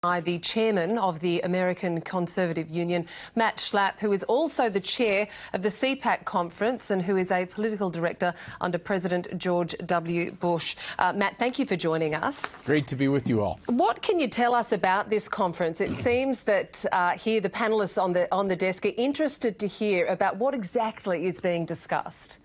By the chairman of the American Conservative Union, Matt Schlapp, who is also the chair of the CPAC conference and who is a political director under President George W. Bush. Matt, thank you for joining us. Great to be with you all. What can you tell us about this conference? It seems that here the panellists on the desk are interested to hear about what exactly is being discussed.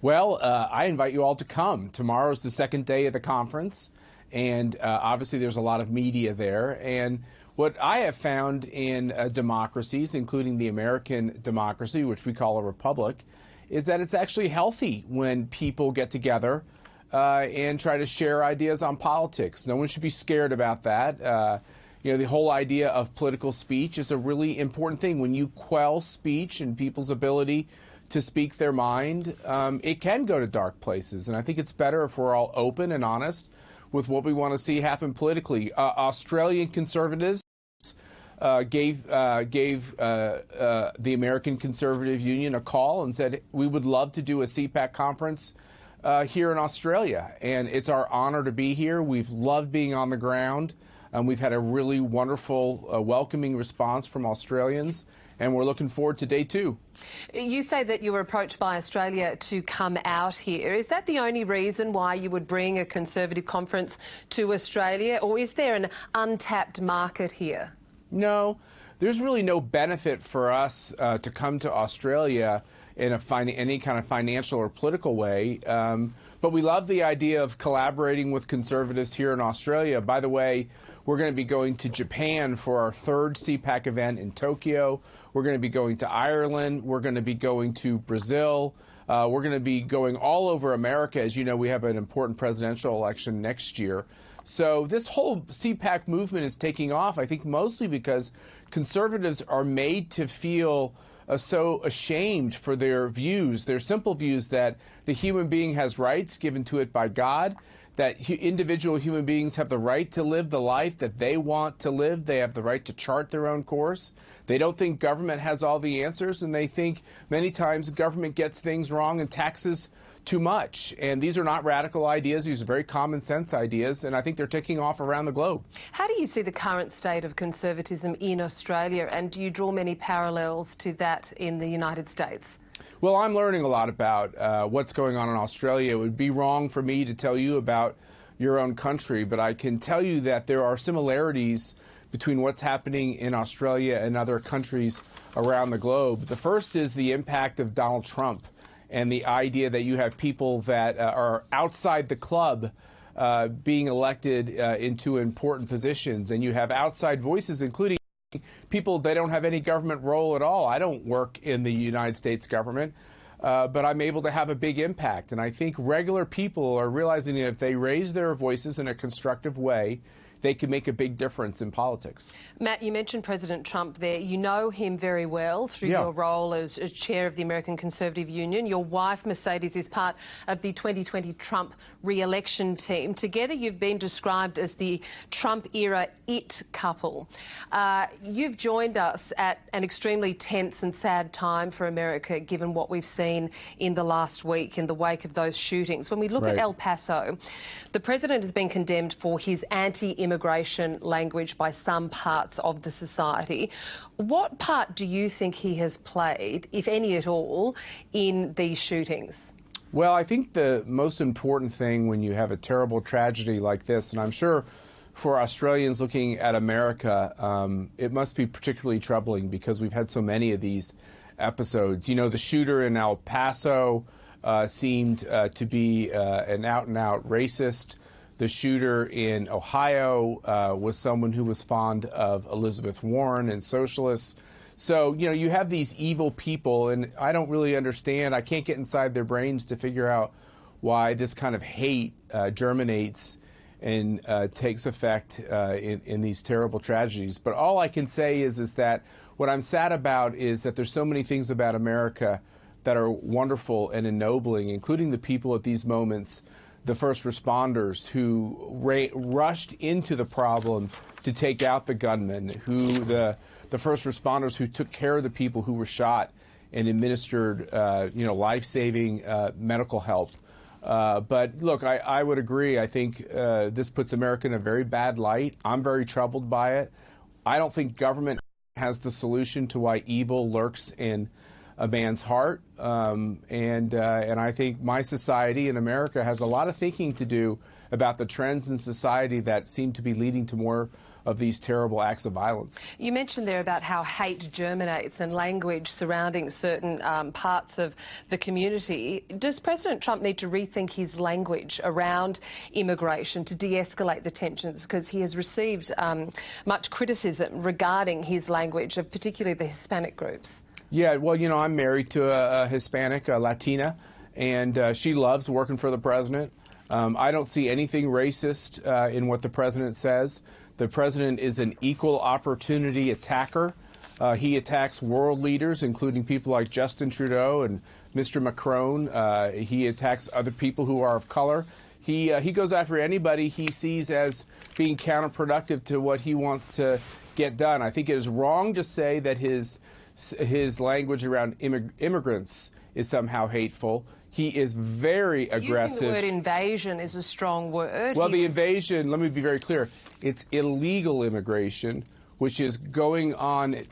Well, I invite you all to come. Tomorrow's the second day of the conference. And obviously there's a lot of media there. And what I have found in democracies, including the American democracy, which we call a republic, is that it's actually healthy when people get together and try to share ideas on politics. No one should be scared about that. You know, the whole idea of political speech is a really important thing. When you quell speech and people's ability to speak their mind, it can go to dark places. And I think it's better if we're all open and honest with what we want to see happen politically. Australian conservatives gave the American Conservative Union a call and said, we would love to do a CPAC conference here in Australia. And it's our honor to be here. We've loved being on the ground. We've had a really wonderful, welcoming response from Australians. And we're looking forward to day 2. You say that you were approached by Australia to come out here. Is that the only reason why you would bring a Conservative conference to Australia, or is there an untapped market here? No, there's really no benefit for us to come to Australia in any kind of financial or political way. But we love the idea of collaborating with conservatives here in Australia. By the way, we're going to be going to Japan for our 3rd CPAC event in Tokyo. We're going to be going to Ireland. We're going to be going to Brazil. We're going to be going all over America. As you know, we have an important presidential election next year. So this whole CPAC movement is taking off, I think, mostly because conservatives are made to feel so ashamed for their views, their simple views that the human being has rights given to it by God, that individual human beings have the right to live the life that they want to live. They have the right to chart their own course. They don't think government has all the answers, and they think many times government gets things wrong and taxes too much. And these are not radical ideas. These are very common sense ideas, and I think they're taking off around the globe. How do you see the current state of conservatism in Australia, and do you draw many parallels to that in the United States? Well, I'm learning a lot about what's going on in Australia. It would be wrong for me to tell you about your own country, but I can tell you that there are similarities between what's happening in Australia and other countries around the globe. The first is the impact of Donald Trump and the idea that you have people that are outside the club being elected into important positions, and you have outside voices, including people that don't have any government role at all. I don't work in the United States government, but I'm able to have a big impact. And I think regular people are realizing that if they raise their voices in a constructive way, they can make a big difference in politics. Matt, you mentioned President Trump there. You know him very well through your role as chair of the American Conservative Union. Your wife, Mercedes, is part of the 2020 Trump re-election team. Together, you've been described as the Trump-era it couple. You've joined us at an extremely tense and sad time for America, given what we've seen in the last week in the wake of those shootings. When we look at El Paso, the president has been condemned for his anti-immigration language by some parts of the society. What part do you think he has played, if any at all, in these shootings? Well, I think the most important thing when you have a terrible tragedy like this, and I'm sure for Australians looking at America, it must be particularly troubling because we've had so many of these episodes. You know, the shooter in El Paso seemed to be an out-and-out racist. The shooter in Ohio was someone who was fond of Elizabeth Warren and socialists. So, you know, you have these evil people, and I don't really understand. I can't get inside their brains to figure out why this kind of hate germinates and takes effect in these terrible tragedies. But all I can say is that what I'm sad about is that there's so many things about America that are wonderful and ennobling, including the people at these moments, the first responders who rushed into the problem to take out the gunman, the first responders who took care of the people who were shot and administered, life-saving medical help. But look, I would agree. I think this puts America in a very bad light. I'm very troubled by it. I don't think government has the solution to why evil lurks in a man's heart. And I think my society in America has a lot of thinking to do about the trends in society that seem to be leading to more of these terrible acts of violence. You mentioned there about how hate germinates and language surrounding certain parts of the community. Does President Trump need to rethink his language around immigration to de-escalate the tensions? Because he has received much criticism regarding his language of particularly the Hispanic groups. Yeah, well, you know, I'm married to a Hispanic, a Latina, and she loves working for the president. I don't see anything racist in what the president says. The president is an equal opportunity attacker. He attacks world leaders, including people like Justin Trudeau and Mr. Macron. He attacks other people who are of color. He goes after anybody he sees as being counterproductive to what he wants to get done. I think it is wrong to say that his language around immigrants is somehow hateful. He is very aggressive. Using the word invasion is a strong word. Well, the invasion, let me be very clear, it's illegal immigration, which is going on.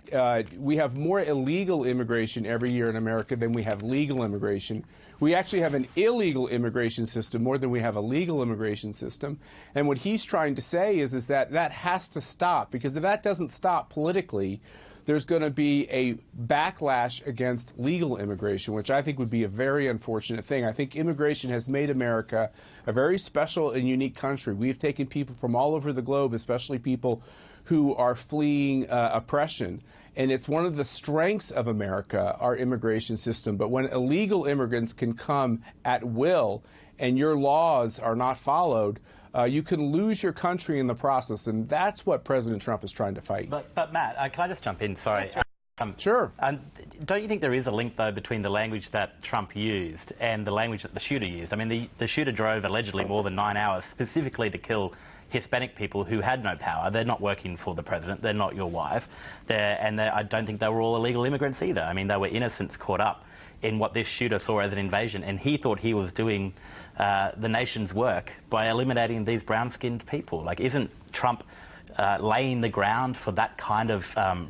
We have more illegal immigration every year in America than we have legal immigration. We actually have an illegal immigration system more than we have a legal immigration system. And what he's trying to say is that that has to stop, because if that doesn't stop politically, there's going to be a backlash against legal immigration, which I think would be a very unfortunate thing. I think immigration has made America a very special and unique country. We've taken people from all over the globe, especially people who are fleeing oppression. And it's one of the strengths of America, our immigration system. But when illegal immigrants can come at will and your laws are not followed, you can lose your country in the process, and that's what President Trump is trying to fight. But Matt, can I just jump in? Sorry. Sure. Don't you think there is a link, though, between the language that Trump used and the language that the shooter used? I mean, the shooter drove allegedly more than 9 hours specifically to kill Hispanic people who had no power. They're not working for the president. They're not your wife. I don't think they were all illegal immigrants either. I mean, they were innocents caught up in what this shooter saw as an invasion, and he thought he was doing the nation's work by eliminating these brown-skinned people. Like, isn't Trump laying the ground for that kind of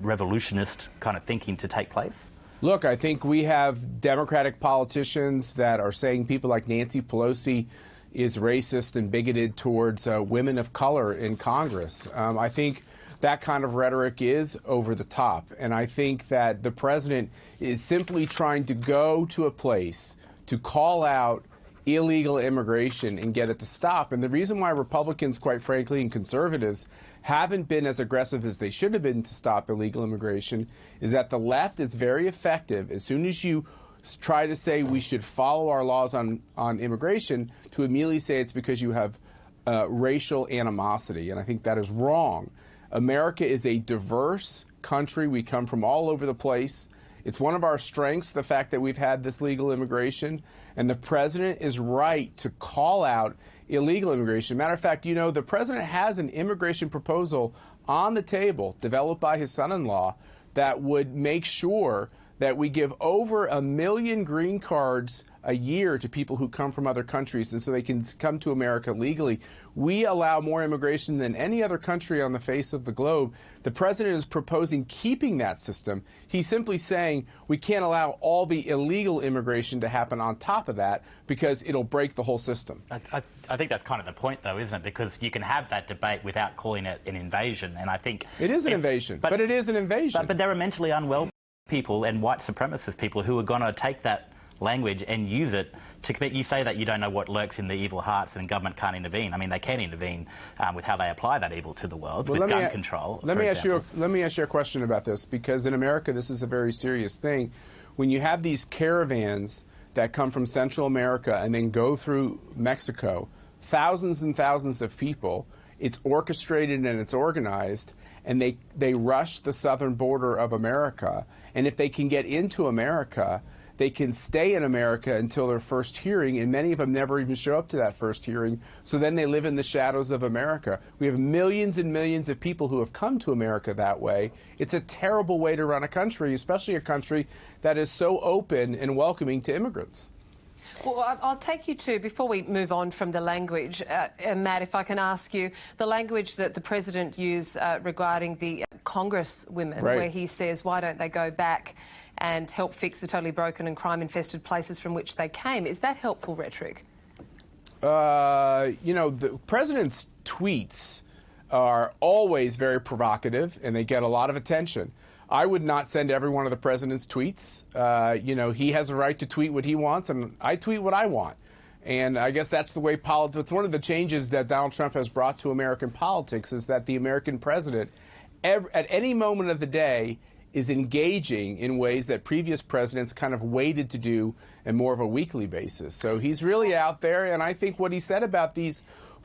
revolutionist kind of thinking to take place? Look, I think we have Democratic politicians that are saying people like Nancy Pelosi is racist and bigoted towards women of color in Congress. I think that kind of rhetoric is over the top. And I think that the president is simply trying to go to a place to call out illegal immigration and get it to stop. And the reason why Republicans, quite frankly, and conservatives haven't been as aggressive as they should have been to stop illegal immigration is that the left is very effective. As soon as you try to say we should follow our laws on immigration, to immediately say it's because you have racial animosity. And I think that is wrong. America is a diverse country. We come from all over the place. It's one of our strengths, the fact that we've had this legal immigration, and the president is right to call out illegal immigration. Matter of fact, you know, the president has an immigration proposal on the table developed by his son-in-law that would make sure that we give over 1 million green cards a year to people who come from other countries, and so they can come to America legally. We allow more immigration than any other country on the face of the globe. The president is proposing keeping that system. He's simply saying we can't allow all the illegal immigration to happen on top of that because it'll break the whole system. I think that's kind of the point, though, isn't it? Because you can have that debate without calling it an invasion, and I think it is an invasion, but it is an invasion. But there are mentally unwell people and white supremacist people who are going to take that language and use it to commit. You say that you don't know what lurks in the evil hearts and government can't intervene. I mean, they can intervene with how they apply that evil to the world, with gun control. Let me ask you a question about this, because in America this is a very serious thing. When you have these caravans that come from Central America and then go through Mexico, thousands and thousands of people, it's orchestrated and it's organized, and they rush the southern border of America. And if they can get into America, they can stay in America until their first hearing, and many of them never even show up to that first hearing. So then they live in the shadows of America. We have millions and millions of people who have come to America that way. It's a terrible way to run a country, especially a country that is so open and welcoming to immigrants. Well, I'll take you to, before we move on from the language, Matt, if I can ask you, the language that the President used regarding the Congress women, right, where he says, why don't they go back and help fix the totally broken and crime-infested places from which they came. Is that helpful rhetoric? You know, the President's tweets are always very provocative, and they get a lot of attention. I would not send every one of the President's tweets. You know, he has a right to tweet what he wants, and I tweet what I want. And I guess that's the way politics, it's one of the changes that Donald Trump has brought to American politics, is that the American president, at any moment of the day, is engaging in ways that previous presidents kind of waited to do in more of a weekly basis. So he's really out there, and I think what he said about these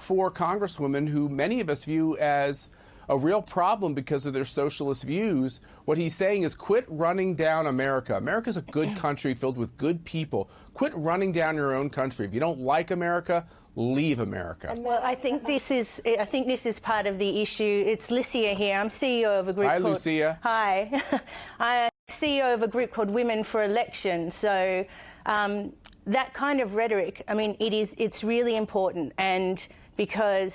4 congresswomen, who many of us view as a real problem because of their socialist views, what he's saying is quit running down America. America's a good country filled with good people. Quit running down your own country. If you don't like America, leave America. Well, I think this is part of the issue. It's Lucia here. I'm CEO of a group Hi, called... Lucia. Hi. I'm CEO of a group called Women for Election. So that kind of rhetoric, I mean, it's really important. And because,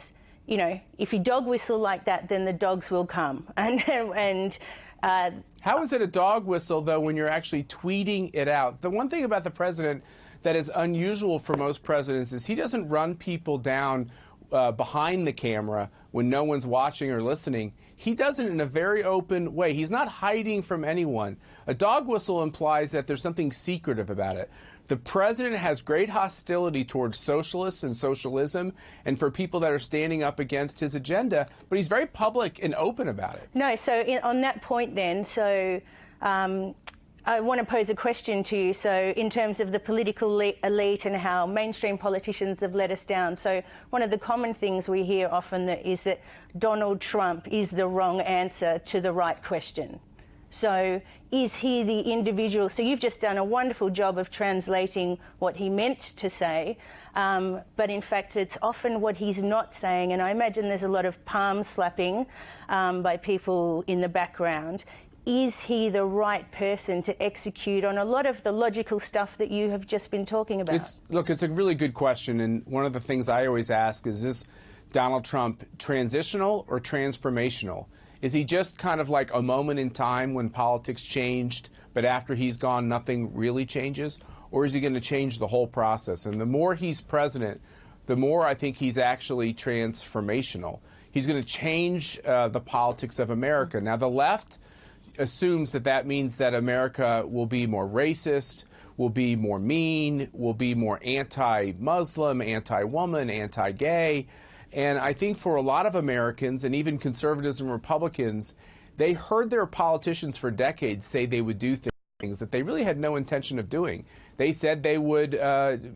you know, if you dog whistle like that, then the dogs will come. How is it a dog whistle, though, when you're actually tweeting it out? The one thing about the president that is unusual for most presidents is he doesn't run people down behind the camera when no one's watching or listening. He does it in a very open way. He's not hiding from anyone. A dog whistle implies that there's something secretive about it. The president has great hostility towards socialists and socialism and for people that are standing up against his agenda, but he's very public and open about it. No, so on that point then, so I want to pose a question to you. So in terms of the political elite and how mainstream politicians have let us down, so one of the common things we hear often is that Donald Trump is the wrong answer to the right question. So is he the individual? So you've just done a wonderful job of translating what he meant to say, but in fact it's often what he's not saying, and I imagine there's a lot of palm slapping by people in the background. Is he the right person to execute on a lot of the logical stuff that you have just been talking about? Look, it's a really good question, and one of the things I always ask is this Donald Trump transitional or transformational? Is he just kind of like a moment in time when politics changed, but after he's gone, nothing really changes? Or is he going to change the whole process? And the more he's president, the more I think he's actually transformational. He's going to change the politics of America. Now, the left assumes that that means that America will be more racist, will be more mean, will be more anti-Muslim, anti-woman, anti-gay. And I think for a lot of Americans, and even conservatives and Republicans, they heard their politicians for decades say they would do things that they really had no intention of doing. They said they would,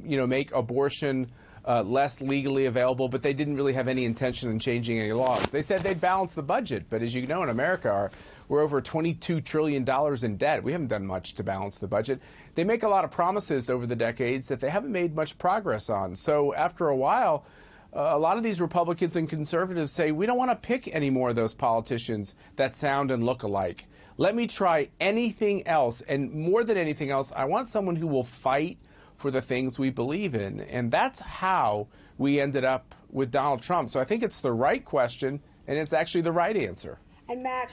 make abortion less legally available, but they didn't really have any intention in changing any laws. They said they'd balance the budget, but as you know, in America, we're over $22 trillion in debt. We haven't done much to balance the budget. They make a lot of promises over the decades that they haven't made much progress on. So after a while, a lot of these Republicans and conservatives say, we don't want to pick any more of those politicians that sound and look alike. Let me try anything else. And more than anything else, I want someone who will fight for the things we believe in. And that's how we ended up with Donald Trump. So I think it's the right question, and it's actually the right answer. And Matt,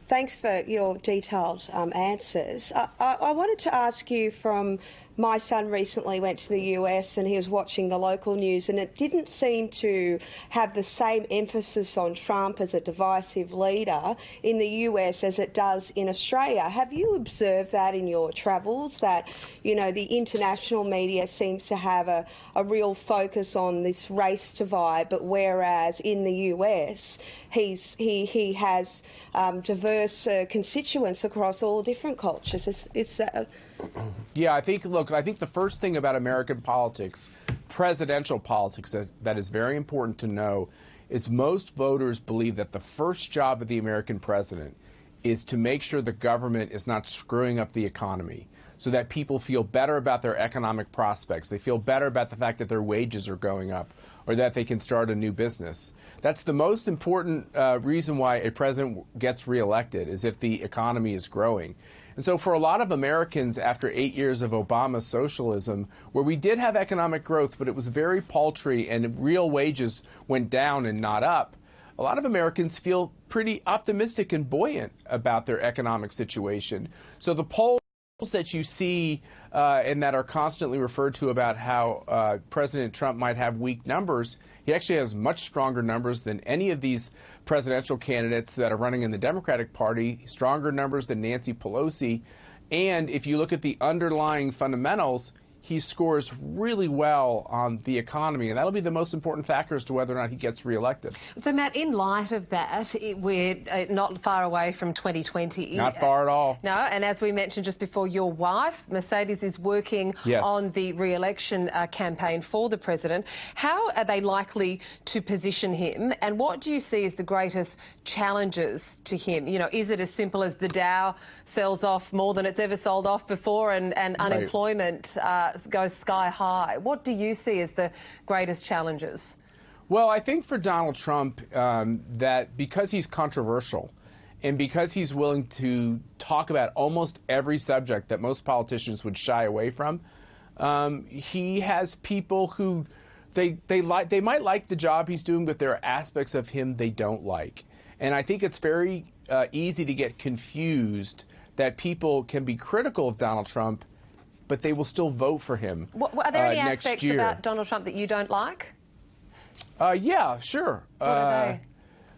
thanks for your detailed answers. I wanted to ask you from my son recently went to the US and he was watching the local news, and it didn't seem to have the same emphasis on Trump as a divisive leader in the US as it does in Australia. Have you observed that in your travels, that, you know, the international media seems to have a real focus on this race divide, but whereas in the US he has diverse constituents across all different cultures? Yeah, I think the first thing about American politics, presidential politics, that is very important to know is most voters believe that the first job of the American president is to make sure the government is not screwing up the economy, so that people feel better about their economic prospects. They feel better about the fact that their wages are going up or that they can start a new business. That's the most important reason why a president gets reelected, is if the economy is growing. And so for a lot of Americans, after 8 years of Obama's socialism, where we did have economic growth, but it was very paltry and real wages went down and not up, a lot of Americans feel pretty optimistic and buoyant about their economic situation. So the polls that you see and that are constantly referred to about how President Trump might have weak numbers, he actually has much stronger numbers than any of these presidential candidates that are running in the Democratic Party, stronger numbers than Nancy Pelosi. And if you look at the underlying fundamentals, he scores really well on the economy, and that'll be the most important factor as to whether or not he gets reelected. So, Matt, in light of that, we're not far away from 2020. Not far at all. No, and as we mentioned just before, your wife, Mercedes, is working on the re-election campaign for the president. How are they likely to position him, and what do you see as the greatest challenges to him? You know, is it as simple as the Dow sells off more than it's ever sold off before and unemployment goes sky high? What do you see as the greatest challenges? Well, I think for Donald Trump, that because he's controversial and because he's willing to talk about almost every subject that most politicians would shy away from, he has people who they might like the job he's doing, but there are aspects of him they don't like. And I think it's very easy to get confused that people can be critical of Donald Trump, but they will still vote for him next year. Are there any aspects about Donald Trump that you don't like? Yeah, sure. What are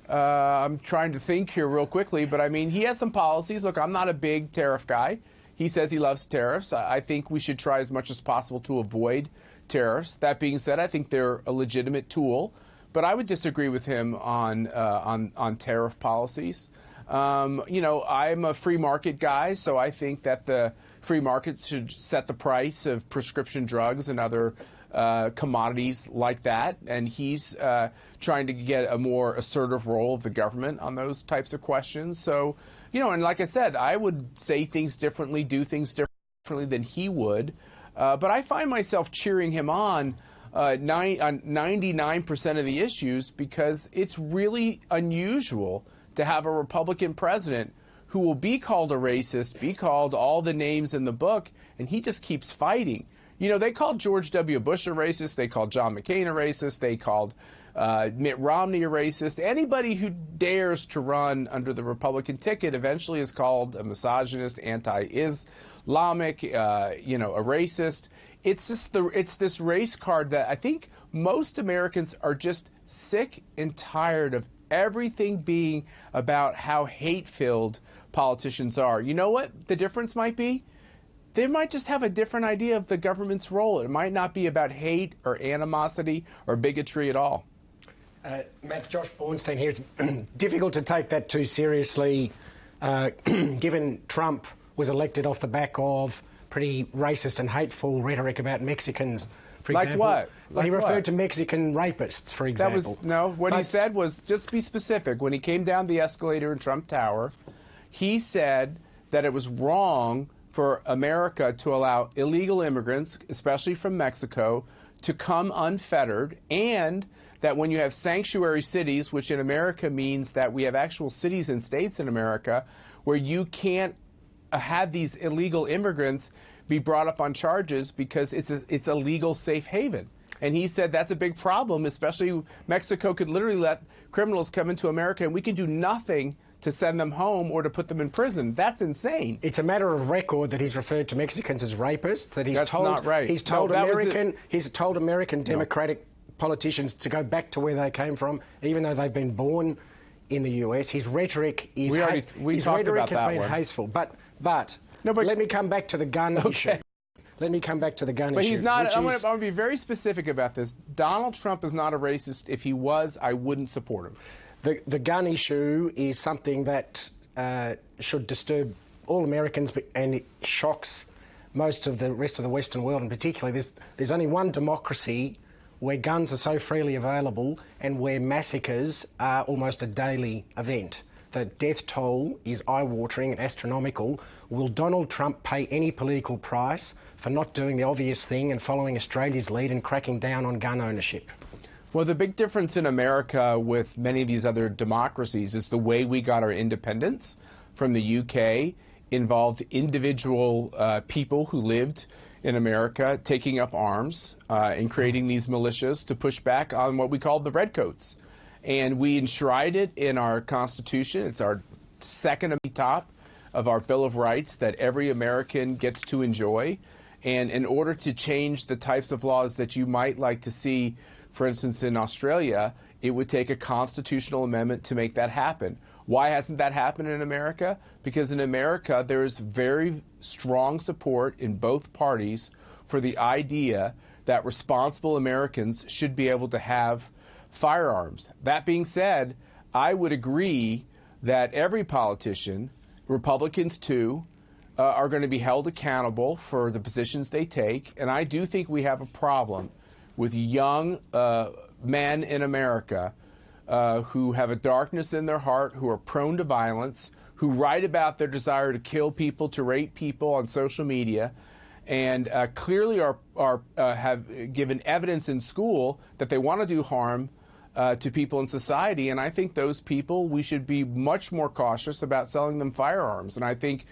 they? I'm trying to think here real quickly, but I mean, he has some policies. Look, I'm not a big tariff guy. He says he loves tariffs. I think we should try as much as possible to avoid tariffs. That being said, I think they're a legitimate tool, but I would disagree with him on tariff policies. You know, I'm a free market guy, so I think that the free market should set the price of prescription drugs and other commodities like that, and he's trying to get a more assertive role of the government on those types of questions. So, you know, and like I said, I would say things differently, do things differently than he would, but I find myself cheering him on 99% of the issues, because it's really unusual to have a Republican president who will be called a racist, be called all the names in the book, and he just keeps fighting. You know, they called George W. Bush a racist, they called John McCain a racist, they called Mitt Romney a racist. Anybody who dares to run under the Republican ticket eventually is called a misogynist, anti-Islamic, you know, a racist. It's just it's this race card that I think most Americans are just sick and tired of everything being about how hate-filled politicians are. You know what the difference might be? They might just have a different idea of the government's role. It might not be about hate or animosity or bigotry at all. Matt, Josh Bornstein here. It's difficult to take that too seriously, given Trump was elected off the back of pretty racist and hateful rhetoric about Mexicans, for example. Like what? He referred to Mexican rapists, for example. What he said was, just be specific. When he came down the escalator in Trump Tower, he said that it was wrong for America to allow illegal immigrants, especially from Mexico, to come unfettered, and that when you have sanctuary cities, which in America means that we have actual cities and states in America where you can't have these illegal immigrants be brought up on charges because it's a legal safe haven. And he said that's a big problem, especially Mexico could literally let criminals come into America and we can do nothing to send them home or to put them in prison. That's insane. It's a matter of record that he's referred to Mexicans as rapists, that he's That's told, not right. He's told American Democratic politicians to go back to where they came from, even though they've been born in the US. His rhetoric is hateful. But let me come back to the gun issue. Let me come back to the gun issue. But he's not. I want to be very specific about this. Donald Trump is not a racist. If he was, I wouldn't support him. The gun issue is something that should disturb all Americans, and it shocks most of the rest of the Western world, and particularly there's only one democracy where guns are so freely available and where massacres are almost a daily event. The death toll is eye-watering and astronomical. Will Donald Trump pay any political price for not doing the obvious thing and following Australia's lead and cracking down on gun ownership? Well, the big difference in America with many of these other democracies is the way we got our independence from the UK involved individual people who lived in America taking up arms and creating these militias to push back on what we called the redcoats. And we enshrined it in our Constitution. It's our second top of our Bill of Rights that every American gets to enjoy. And in order to change the types of laws that you might like to see, for instance, in Australia, it would take a constitutional amendment to make that happen. Why hasn't that happened in America? Because in America, there is very strong support in both parties for the idea that responsible Americans should be able to have firearms. That being said, I would agree that every politician, Republicans too, are going to be held accountable for the positions they take. And I do think we have a problem with young men in America who have a darkness in their heart, who are prone to violence, who write about their desire to kill people, to rape people on social media, and clearly have given evidence in school that they want to do harm to people in society. And I think those people, we should be much more cautious about selling them firearms. And I think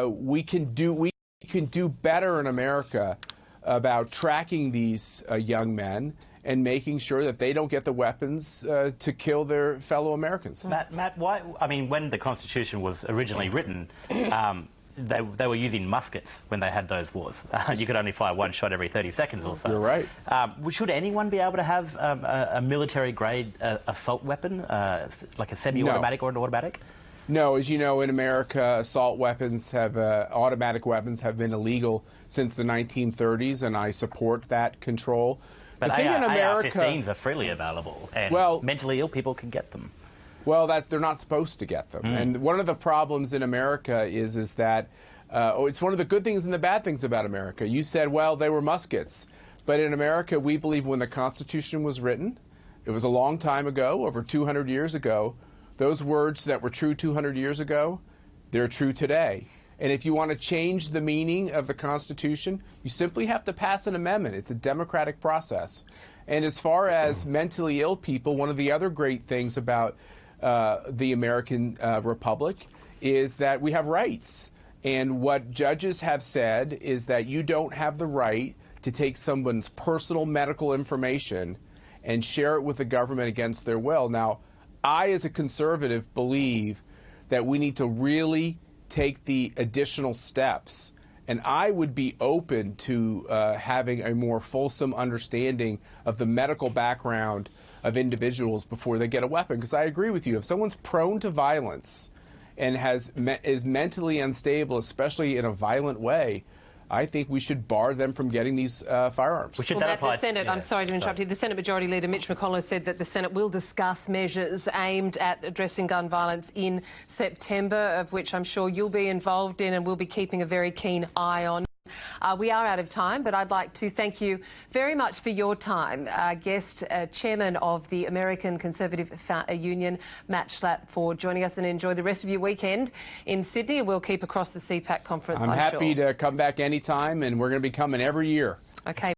we can do better in America about tracking these young men and making sure that they don't get the weapons to kill their fellow Americans. Matt, why? I mean, when the Constitution was originally written, they were using muskets when they had those wars. You could only fire one shot every 30 seconds or so. You're right. Should anyone be able to have a military-grade assault weapon, like a semi-automatic or an automatic? No, as you know, in America, assault weapons automatic weapons have been illegal since the 1930s, and I support that control. But AR-15s are freely available, and mentally ill people can get them. Well, they're not supposed to get them. And one of the problems in America is that it's one of the good things and the bad things about America. You said, well, they were muskets. But in America, we believe when the Constitution was written, it was a long time ago, over 200 years ago, those words that were true 200 years ago, they're true today. And if you want to change the meaning of the Constitution, you simply have to pass an amendment. It's a democratic process. And as far as mentally ill people, one of the other great things about the American Republic is that we have rights. And what judges have said is that you don't have the right to take someone's personal medical information and share it with the government against their will. Now, I, as a conservative, believe that we need to really take the additional steps. And I would be open to having a more fulsome understanding of the medical background of individuals before they get a weapon. Because I agree with you, if someone's prone to violence and is mentally unstable, especially in a violent way, I think we should bar them from getting these firearms. The Senate, I'm sorry to interrupt you, the Senate Majority Leader Mitch McConnell said that the Senate will discuss measures aimed at addressing gun violence in September, of which I'm sure you'll be involved in and we'll be keeping a very keen eye on. We are out of time, but I'd like to thank you very much for your time. Our guest, Chairman of the American Conservative Union, Matt Schlapp, for joining us, and enjoy the rest of your weekend in Sydney. We'll keep across the CPAC conference, I'm happy to come back anytime, and we're going to be coming every year. Okay.